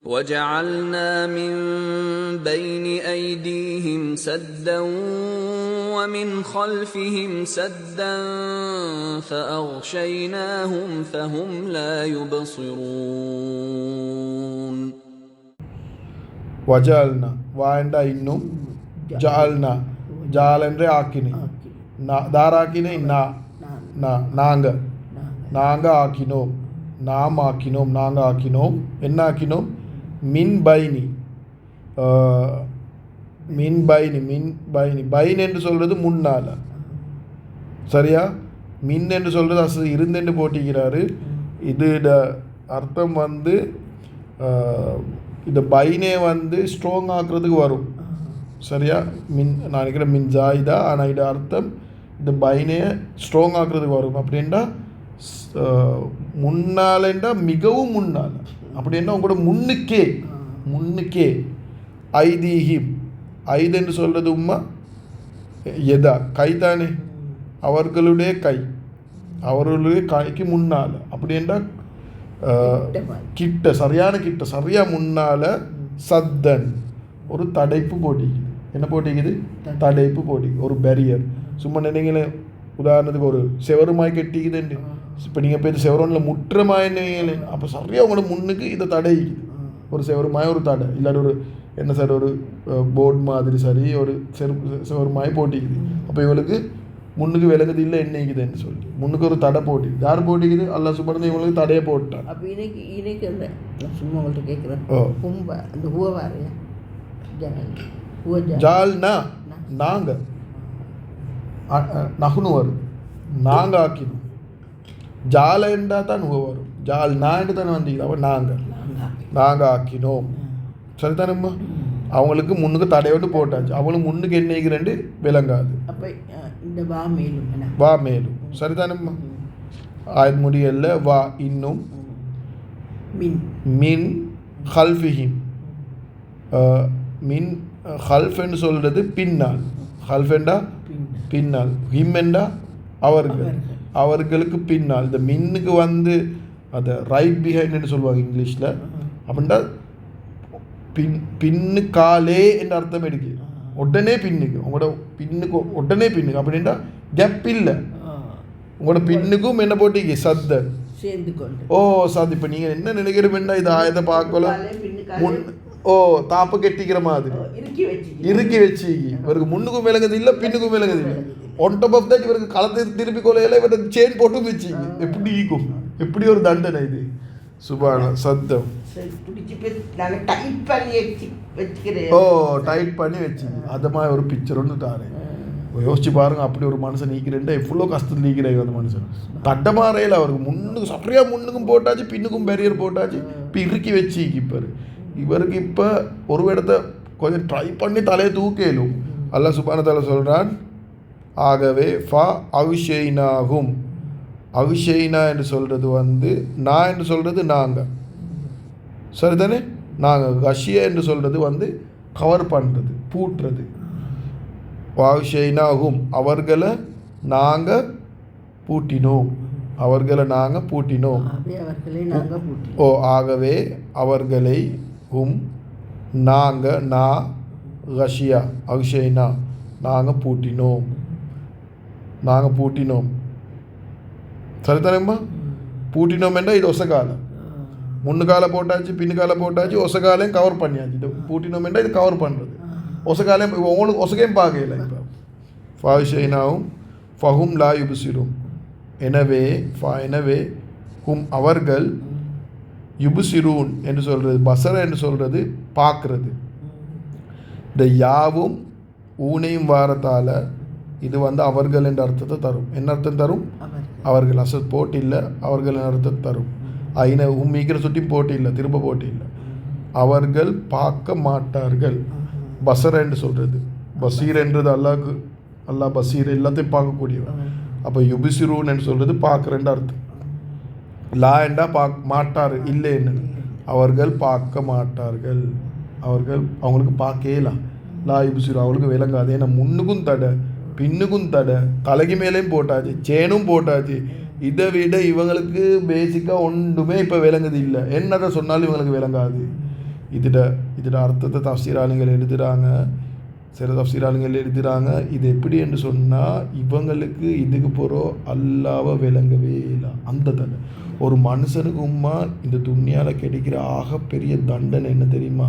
وَجَعَلْنَا مِن بَيْنِ أَيْدِيهِمْ سَدًّا وَمِنْ خَلْفِهِمْ سَدًّا فَأَغْشَيْنَاهُمْ فَهُمْ لَا يُبْصِرُونَ. வஜால்னா வாண்டா இன்னும் ஜால்னா ஜாலென்றே ஆக்கினி தாராக்கினை நாங்கள் நாங்கள் ஆக்கினோம் நாம் ஆக்கினோம் நாங்கள் ஆக்கினோம் என்ன ஆக்கினோம் மின் பைனி மின் பைனி மின் பைனி பைன் என்று சொல்கிறது முன்னால் சரியா மின் என்று சொல்கிறது அசு இருந்தென்று போட்டிக்கிறாரு இதோட அர்த்தம் வந்து இந்த பைனே வந்து ஸ்ட்ராங் ஆக்குறதுக்கு வரும் சரியா மின் நான் நினைக்கிறேன் மின் ஜாயிதா ஆனால் இதோட அர்த்தம் இந்த பைனே ஸ்ட்ராங் ஆக்குறதுக்கு வரும் அப்படின்டா முன்னாலேண்டா மிகவும் முன்னால் அப்படின்னா உங்களோட முன்னுக்கே ஐதீஹிம் ஐது என்று சொல்கிறது உம்மா எதா கை தானே அவர்களுடைய கை அவர்களுடைய கைக்கு முன்னால் அப்படின்னா கிட்ட சரியாக முன்னால் சத்தன் ஒரு தடைப்பு போட்டிக்குது என்ன போட்டிக்குது தடைப்பு போட்டிக்குது ஒரு பேரியர் சும்மா நினைங்களே உதாரணத்துக்கு ஒரு செவருமாய் கட்டிக்குதுண்டு இப்போ நீங்கள் போய் செவரோனில் முற்றமாய் நினைங்களே அப்போ சரியாக உங்களோட முன்னுக்கு இதை தடைக்குது ஒரு செவருமாய் ஒரு தடை இல்லாட்டி ஒரு என்ன சார் ஒரு போர்டு மாதிரி சரி ஒரு செவருமாய் போட்டிக்குது அப்போ இவளுக்கு முன்னுக்கு விலகுது இல்லை என்னைக்குதுன்னு சொல்லி முன்னுக்கு ஒரு தடை போட்டி யார் போட்டிக்குது அல்லா சுபர்ந்து இவங்களுக்கு தடையை போட்டான். அப்போ இன்னைக்கு அந்த சும்மா உங்கள்கிட்ட கேட்குறேன் அந்த ஹூவாரு ஜால்னா நாங்கள் நகுனு வரும் நாங்கள் ஆக்கினோம் ஜாலண்டா தான் ஹூ வரும் ஜால் நான்ட்டு தானே வந்தீங்க அப்போ நாங்கள் ஆக்கினோம் சரிதானம்மா அவங்களுக்கு முன்னுக்கு தடையோடு போட்டாச்சு அவங்களுக்கு முன்னுக்கு என்னைக்கு விளங்காது இந்த வா மேலும் சரிதானம்மா ஆயுத முடியல வா இன்னும் மின் ஹல்ஃபிஹிம் மின் ஹல்ஃப்னு சொல்கிறது பின்னால் ஹல்ஃபெண்டா பின்னால் ஹிம் என்றா அவர்களுக்கு பின்னால் இந்த மின்னுக்கு வந்து அதை ரைட் பிஹைண்ட்னு சொல்லுவாங்க இங்கிலீஷில் அப்படின்னா பின்னுக்காலே என்ற அர்த்தம் எடுக்கு உடனே பின்னுக்கு உங்களோட பின்னுக்கு உடனே பின்னுக்கு அப்படின்னா கேப் இல்லை உங்களோட பின்னுக்கும் என்ன போட்டீங்க சத்தன் சத் இப்போ நீங்கள் என்ன நினைக்கிறீங்கன்னா இது ஆயத்தை பார்க்கல தாப்பு கெட்டிக்கிற மாதிரி இறுக்கி வச்சு இவருக்கு முன்னுக்கும் விளங்குது இல்லை பின்னுக்கும் விளங்குது இல்லை ஒன் டாப் ஆஃப் தட் இவருக்கு களத்தை திருப்பி கொள்ளையில இவரை செயின் போட்டு வச்சுங்க எப்படி ஈக்கும் எப்படி ஒரு தண்டனை இது சுபான சத்தம் டைட் பண்ணி வச்சு அது மாதிரி ஒரு பிக்சர் ஒன்று தாரேன் யோசிச்சு பாருங்க அப்படி ஒரு மனுஷன் நீக்கிறேன்டா எவ்வளோ கஷ்டத்தில் நீக்கிறாங்க அந்த மனுஷன் தட்டமாறையில் அவருக்கு முன்னுக்கு சரியாக முன்னுக்கும் போட்டாச்சு பின்னுக்கும் பேரியர் போட்டாச்சு இப்போ இறுக்கி வச்சு இப்பாரு இவருக்கு இப்போ ஒரு இடத்த கொஞ்சம் ட்ரை பண்ணி தலையை தூக்கலும் அல்லாஹ் சுப்ஹானஹு வ தஆலா சொல்கிறான் ஆகவே ஃபா அவிஷைனாகும் அவிஷைனா என்று சொல்கிறது வந்து நான் என்று சொல்கிறது நாங்கள் சரிதானே நாங்கள் கஷியா என்று சொல்கிறது வந்து கவர் பண்ணுறது பூட்டுறது வாவிஷைனாகும் அவர்களை நாங்கள் பூட்டினோம் ஆகவே அவர்களை நாங்கள் கஷியா அவிஷைனா நாங்கள் பூட்டினோம் சரிதானேம்மா பூட்டினோம் என்றால் இது ஒசகாலம் முன்னுக்கால போட்டாச்சு பின்னுக்கால போட்டாச்சு ஒசகாலையும் கவர் பண்ணியாச்சு இது பூட்டினோம் என்றால் இது கவர் பண்ணுறது ஒசகாலையும் உங்களுக்கு ஒசகையும் பார்க்கல இப்போ ஃபாஷைனாவும் ஃபஹும் லா யுபுசிரும் எனவே அவர்கள் யுபுசிரூன் என்று சொல்கிறது பசர என்று சொல்கிறது பார்க்குறது இந்த யாவும் ஊனையும் வாரத்தால் இது வந்து அவர்கள் என்ற அர்த்தத்தை தரும் என்ன அர்த்தம் தரும் அவர்கள் அசல் போட்டி இல்லை அவர்கள் என்ற அர்த்தத்தை தரும் ஐன உம்மிக்கிற சுட்டி போட்டி இல்லை திரும்ப போட்டி இல்லை அவர்கள் பார்க்க மாட்டார்கள் பசர என்று சொல்கிறது பசீர் என்றது அல்லாஹ் பசீர் எல்லாத்தையும் பார்க்கக்கூடியவன் அப்போ யுபிசிரூன் என்று சொல்கிறது பார்க்குறேன்ற அர்த்தம் லா என்றா மாட்டார் இல்லைன்னு அவர்கள் பார்க்க மாட்டார்கள் அவங்களுக்கு பார்க்கலாம் லா யுபிசிரு அவங்களுக்கு விளங்காது ஏன்னா முன்னுக்கும் தடை பின்னுக்கும் தடை தலைக்கு மேலேயும் போட்டாச்சு சேனும் போட்டாச்சு இதை விட இவங்களுக்கு பேசிக்காக ஒன்றுமே இப்போ விளங்குது இல்லை என்னதை சொன்னாலும் இவங்களுக்கு விளங்காது இதோட அர்த்தத்தை தஃசீராளிகள் எழுதுகிறாங்க. சில தஃசீராளிகள் எழுதுகிறாங்க இது எப்படி என்று சொன்னால் இவங்களுக்கு இதுக்கு போகிறோம் அல்லாவை விளங்கவே இல்லை. அந்த தண்டனை ஒரு மனுஷனுக்கு இந்த துன்யாவில் கிடைக்கிற ஆகப்பெரிய தண்டனை என்ன தெரியுமா?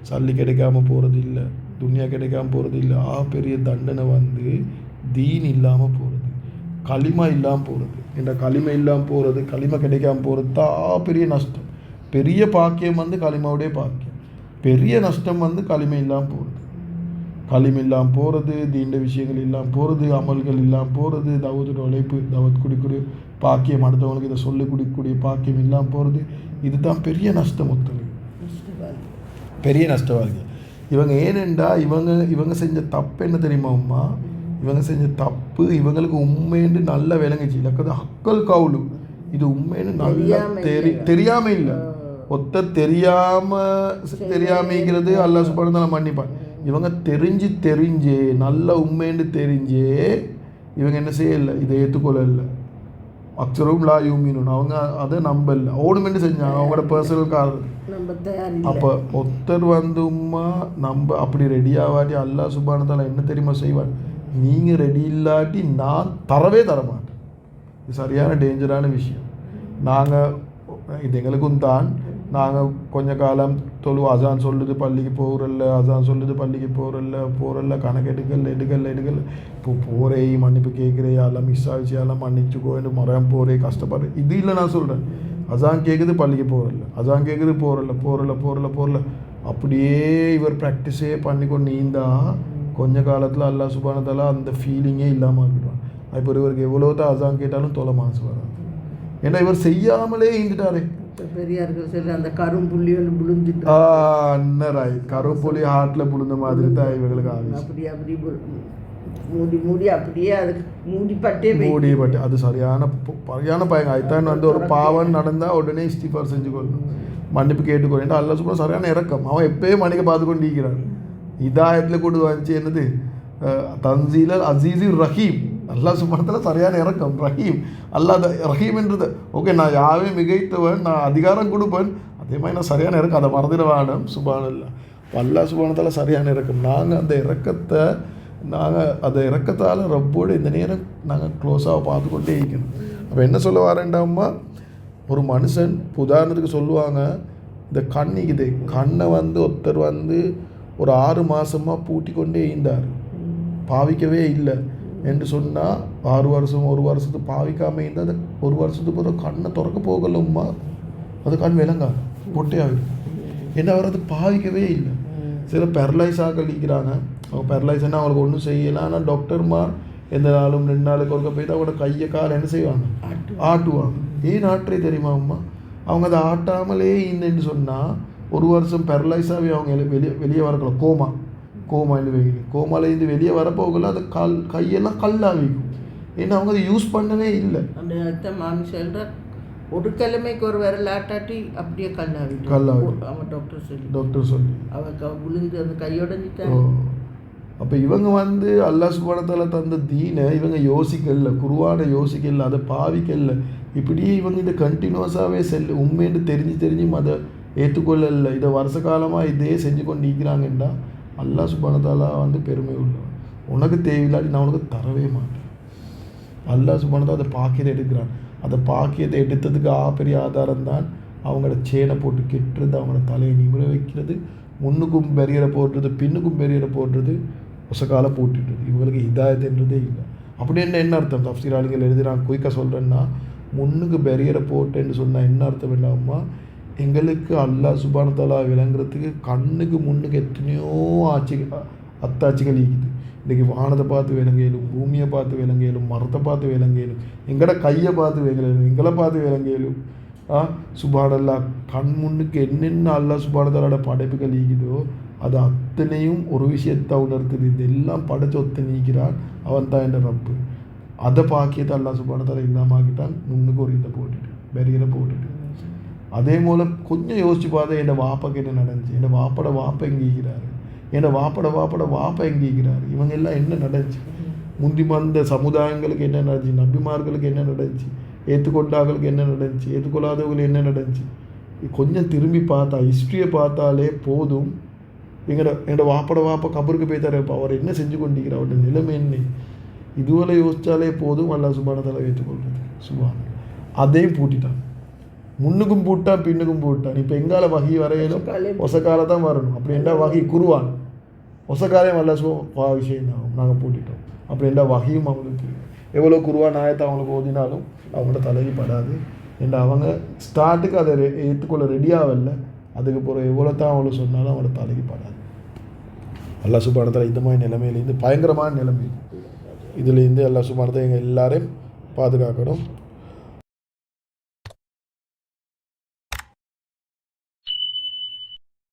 சல்லி கிடைக்காம போகிறது இல்லை, துன்யா கிடைக்காம போகிறது இல்லை. ஆகப்பெரிய தண்டனை தீன் இல்லாமல் போகிறது, களிமா இல்லாமல் போகிறது. இந்த களிமை இல்லாமல் போகிறது, களிமை கிடைக்காம போகிறது தான் பெரிய நஷ்டம். பெரிய பாக்கியம் களிமாவுடைய பாக்கியம். பெரிய நஷ்டம் களிமை இல்லாமல் போகிறது. களிமை இல்லாமல் போகிறது, தீண்ட விஷயங்கள் இல்லாமல் போகிறது, அமல்கள் இல்லாமல் போகிறது, தவத்தோட உழைப்பு, தவத் குடிக்கூடிய பாக்கியம், அடுத்தவங்களுக்கு இதை சொல்லி குடிக்கக்கூடிய பாக்கியம் இல்லாமல் போகிறது. இதுதான் பெரிய நஷ்டம். ஒத்துழைப்பு பெரிய நஷ்டவாளிகள் இவங்க. ஏனென்றா இவங்க செஞ்ச தப்பு என்ன தெரியுமா? இவங்க செஞ்ச தப்பு இவங்களுக்கு உண்மைன்னு நல்லா விளங்குச்சு. இல்லக்கது அக்கல் கவுலு இது உண்மைன்னு நல்லா தெரியாமல் இல்லை. தெரியாமைக்கிறது அல்லாஹ் சுப்ஹானஹு வ தஆலா மன்னிப்பான். இவங்க தெரிஞ்சே நல்ல உண்மைன்னு தெரிஞ்சே இவங்க என்ன செய்யலை, இதை ஏற்றுக்கொள்ளலை. அக்ஸரும் லா யூமினூன், அவங்க அதை நம்பல, ஓடுமென்று செஞ்சாங்க அவங்களோட பர்சனல் காரணம். அப்போ ஒருத்தர் நம்ம அப்படி ரெடியாகாட்டி அல்லாஹ் சுப்ஹானஹு வ தஆலா என்ன தெரியுமா செய்வான்? நீங்கள் ரெடி இல்லாட்டி நான் தரவே தரமாட்டேன். இது சரியான டேஞ்சரான விஷயம். இது எங்களுக்கும் தான். நாங்கள் கொஞ்ச காலம் அசான் சொல்லுது பள்ளிக்கு போகிறல்ல, அசான் சொல்லுது பள்ளிக்கு போகிறல்ல கணக்கு எடுக்கல. இப்போ போகிறே மன்னிப்பு கேட்குறே, எல்லாம் மிஸ் ஆகிச்சு, எல்லாம் மன்னிச்சுக்கோ என்று முறையாக போகிறே கஷ்டப்படுற. இது இல்லை நான் சொல்கிறேன். அசான் கேட்குது பள்ளிக்கு போகிறல்ல, அசான் கேட்குது போகிறல்ல. அப்படியே இவர் ப்ராக்டிஸே பண்ணிக்கொண்டு நீந்தா கொஞ்ச காலத்தில் அல்லாஹ் சுப்ஹானஹு வ தஆலா அந்த ஃபீலிங்கே இல்லாமல் ஆக்கிடுவான். இப்போ இவருக்கு எவ்வளோ தான் அசான் கேட்டாலும் தொலை மனசு வராது. ஏன்னா இவர் செய்யாமலே ஈந்துட்டாரே. பெரியார்கள் சொல்லி அந்த கரும்புள்ளி விழுந்துட்டு அன்னராய் கரும்புள்ளி ஹார்ட்டில் விழுந்த மாதிரி தான் இவங்களுக்கு அப்படி மூடி அப்படியே அதுக்கு மூடிப்பட்டு அது சரியான பயங்க. அதுதான் ஒரு பாவம் நடந்தால் உடனே இஸ்திஃபார் செஞ்சு கொள்ளணும், மன்னிப்பு கேட்டுக்கொள்ளு. அல்லாஹ் சுப்ஹானஹு சரியான இறக்கம். அவன் எப்பயும் மன்னிக்க பார்த்து கொண்டு இருக்கிறான். இதாயத்தில் கொண்டு வந்துச்சு என்னது? தன்சீலல் அசீஸிர் ரஹீம். அல்லாஹ் சுப்ஹானஹு வ தஆலா சரியான இறக்கம், ரஹீம். அல்லாஹ் ரஹீம் என்றது ஓகே, நான் யாவே மிகைத்தவன், நான் அதிகாரம் கொடுப்பேன், அதே மாதிரி நான் சரியான இறக்கம், அதை மறந்துடுவானம். சுப்ஹானல்லாஹ். அல்லாஹ் சுப்ஹானஹு வ தஆலா சரியான இறக்கம். நாங்கள் அந்த இறக்கத்தால் ரப்போடு இந்த நேரம் நாங்கள் க்ளோஸாக பார்த்து கொண்டே இருக்கணும். அப்போ என்ன சொல்ல வரேன்டாம்மா, ஒரு மனுஷன் உதாரணத்துக்கு சொல்லுவாங்க, இந்த கண்ணிக்குது கண்ணை ஒருத்தர் ஒரு 6 மாதமாக பூட்டி கொண்டே இருந்தார், பாவிக்கவே இல்லை என்று சொன்னால் 6 வருஷம் 1 வருஷத்துக்கு பாவிக்காமல் இருந்தால் அந்த 1 வருஷத்துக்கு போதும் கண்ணை திறக்க போகலம்மா, அது கண் விளங்காது, பொட்டையாகும். என்ன வர்றது? பாவிக்கவே இல்லை. சில பெரலைஸாக கழிக்கிறாங்க. அவங்க பெரலைஸ்னால் அவங்களுக்கு ஒன்றும் செய்யலாம். ஆனால் டாக்டர்மார் எந்த நாளும் 2 நாளுக்கு ஒருக்க போய்ட்டு அவங்களோட கையை கால் என்ன செய்வாங்க? ஆட்டுவாங்க. ஏன் ஆட்டுறே தெரியுமா அம்மா? அவங்க அதை ஆட்டாமலே இருந்துன்னு சொன்னால் 1 வருஷம் பெரலைஸாகவே அவங்க வெளியே வரக்கலாம். கோமாலேருந்து வெளியே வரப்போகல அது கையெல்லாம் கல்லாக வைக்கும். ஏன்னா அவங்க அதை யூஸ் பண்ணவே இல்லை. அந்த மாமி சொல்கிற ஒரு கிழமைக்கு ஒரு விரல் ஆட்டாட்டி அப்படியே கல்லாகி அவன் டாக்டர் சொல்லி அவன் விழுந்து அந்த கையோடஞ்சிட்டாங்க. அப்போ இவங்க அல்லாஹ் சுப்ஹானஹு வ தஆலா தந்த தீனை இவங்க யோசிக்கல, குர்ஆனை யோசிக்கல, அதை பாவிக்கல. இப்படியே இவங்க இதை கண்டினியூஸாகவே உண்மைன்னு தெரிஞ்சு அதை ஏற்றுக்கொள்ளல. இதை வருஷ காலமாக இதே செஞ்சு கொண்டு இருக்கிறாங்கன்றா அல்லாஹ் சுப்ஹானஹு வ தஆலா பெருமை உள்ளவன். உனக்கு தேவையில்லாட்டி நான் உனக்கு தரவே மாட்டேன். அல்லாஹ் சுப்ஹானஹு வ தஆலா அதை பாக்கியத்தை எடுக்கிறான். அந்த பாக்கியத்தை எடுத்ததுக்கு பெரிய ஆதாரம் தான் அவங்களோட சேனை போட்டு கெட்டுறது, அவங்களோட தலையை நிமிர வைக்கிறது, முன்னுக்கும் பெரியரை போடுறது, பின்னுக்கும் பெரியரை போடுறது, ஒசக்கால போட்டுட்டு. இவங்களுக்கு ஹிதாயத்துன்றதே இல்லை. அப்படி என்ன அர்த்தம்? தஃசீராளிகள் எழுதுகிறாங்க. குயிக்காக சொல்கிறேன்னா, முன்னுக்கு பெரியரை போட்டேன்னு சொன்னால் என்ன அர்த்தம் இல்லாமா, எங்களுக்கு அல்லாஹ் சுப்ஹானஹு வ தஆலா விளங்குறதுக்கு கண்ணுக்கு முன்னுக்கு எத்தனையோ அத்தாட்சிகள் இருக்குது. இன்றைக்கி வானத்தை பார்த்து விளங்கலும், பூமியை பார்த்து விளங்கலும், மரத்தை பார்த்து விளங்கலும், எங்களோட கையை பார்த்து விளங்கலும், எங்களை பார்த்து விளங்கலும். சுப்ஹானல்லாஹ், கண் முன்னுக்கு என்னென்ன அல்லாஹ் சுப்ஹானஹு வ தஆலா படைப்புகள் ஈக்குதோ அது அத்தனையும் ஒரு விஷயத்தை உணர்த்துது. இதெல்லாம் படைச்சு ஒத்து நீக்கிறான், அவன் தான் என்ற ரப்பு. அதை பாக்கியத்தை அல்லாஹ் சுப்ஹானஹு வ தஆலா இல்லாமல் ஆக்கிட்டான். முன்னுக்கு ஒரு இதை போட்டுட்டு பெரியரை போட்டுட்டு. அதே போல் கொஞ்சம் யோசிச்சு பார்த்தா என் வாப்பாக்கு என்ன நடந்துச்சு, என் வாப்பட வாப்பா எங்கேக்கிறாரு, என் வாப்பட வாப்பா எங்கேக்கிறாரு, இவங்க எல்லாம் என்ன நடந்துச்சு, முந்தி வந்த சமுதாயங்களுக்கு என்ன நடந்துச்சு, நபிமார்களுக்கு என்ன நடந்துச்சு, ஏற்றுக்கொண்டார்களுக்கு என்ன நடந்துச்சு, ஏற்றுக்கொள்ளாதவங்களுக்கு என்ன நடந்துச்சு. கொஞ்சம் திரும்பி பார்த்தா ஹிஸ்ட்ரியை பார்த்தாலே போதும். எங்களோட வாப்பா கபருக்கு போய்த்தாரு. இப்போ அவர் என்ன செஞ்சு கொண்டிருக்கிறார், அவருடைய நிலைமை என்ன, இதுவரை யோசித்தாலே போதும். அல்லாஹ் சுப்ஹானஹு வ தஆலா ஏற்றுக்கொள்கிறது. சுப்ஹானல்லாஹ். அதையும் பூட்டிட்டான். முன்னுக்கும் பூட்டான், பின்னுக்கும் பூட்டான். இப்போ எங்கால வகி வரையிலும் ஒசக்கால தான் வரணும். அப்படி என்ன வகி குருவான் ஒசக்காலையும் அல்லாஹ் விஷயம் தான் நாங்கள் பூட்டிட்டோம். அப்படி என்ன வகியும் அவங்களுக்கு எவ்வளோ குருவான் ஆயத்தை அவங்களுக்கு ஓதினாலும் அவங்களோட தலைக்கு படாது. ஏன்னா அவங்க ஸ்டார்ட்டுக்கு அதை ஏற்றுக்கொள்ள ரெடியாகவில்லை. அதுக்கு பிறகு எவ்வளோ தான் அவங்கள சொன்னாலும் அவங்களோட தலைக்கு படாது. அல்லாஹ் சுப்ஹானஹு வ தஆலா இந்த மாதிரி நிலைமையிலேருந்து பயங்கரமான நிலைமை இதுலேருந்து அல்லாஹ் சுப்ஹானஹு வ தஆலா எங்கள் எல்லாரையும் பாதுகாக்கணும்.